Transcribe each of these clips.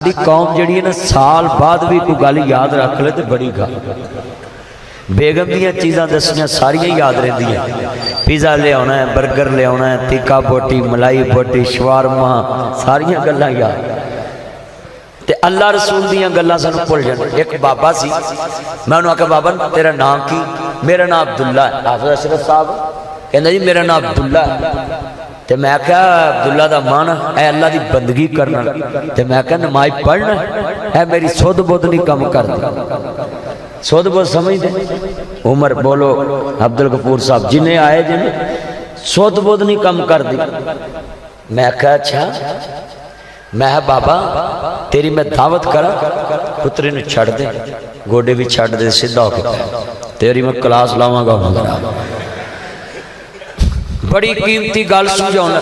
दी कौम जी है ना साल बाद भी कोई गल याद रख ले तो बड़ी गल। बेगम दियाँ चीज़ां दसियां सारियां याद रहिंदियां। पिज़्ज़ा लियाना है, बर्गर लियाना है, टिक्का बोटी, मलाई बोटी, शवारमा, सारियां गल्लां याद। ते अल्लाह रसूल दियां गल्लां सानूं भुल जाण। एक बाबा सी, मैं उन्होंने आख्या बाबा तेरा नाम की? मेरा नाम अब्दुल्ला है। हाफिज़ अशरफ साहब कहंदा जी मेरा नाम अब्दुल्ला है। तो मैं क्या अब्दुल्ला का मन है अल्लाह की बंदगी करना। तो मैं क्या नमाज पढ़ना है मेरी सुध बुध नहीं कम करती। सुध बुध समझ दे उमर बोलो अब्दुल गफूर साहब जिन्हें आए जिन्हें सुध बुध नहीं कम करती। मैं क्या अच्छा मैं बाबा तेरी मैं दावत करा पुत्री ने छड़ दे गोडे भी छड़ दे सीधा होके तेरी मैं क्लास लावांगा। बड़ी कीमती गल समझाउण।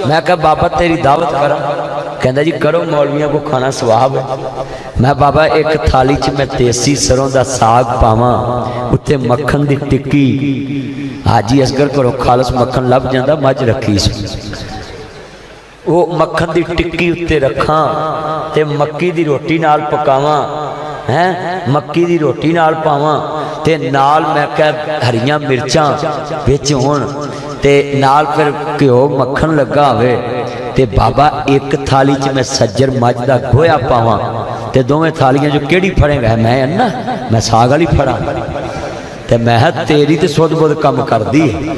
मैं कहा बाबा तेरी दावत करा? कहंदा जी करो मौलवियों को खाना स्वाब है। मैं बाबा एक थाली च मैं देसी सरों का साग पावां उत्ते मक्खन की टिक्की हाजी असगर घरों खालस मक्खन लभ जांदा मझ रखी सी वो मक्खन की टिक्की उत्ते रखा ते मक्की की रोटी नाल पकावां हैं मक्की की रोटी नाल पावां ते नाल मैं कह हरियां मिर्चां विच होण ते नाल फिर घ्यो मक्खन लगा होवे ते बाबा एक थाली च मैं सज्जर मझ दा गोया पावां ते दोवें थालियां जो केड़ी फड़ेगा? मैं अन्ना मैं साग वाली फड़ा। ते मैं तेरी ते सुध बुध कम करदी है।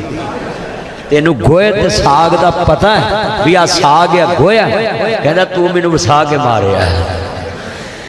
तेनू गोए ते साग दा पता है भी आ साग या गोया? कहंदा तू मैनू वसा के मारिया है।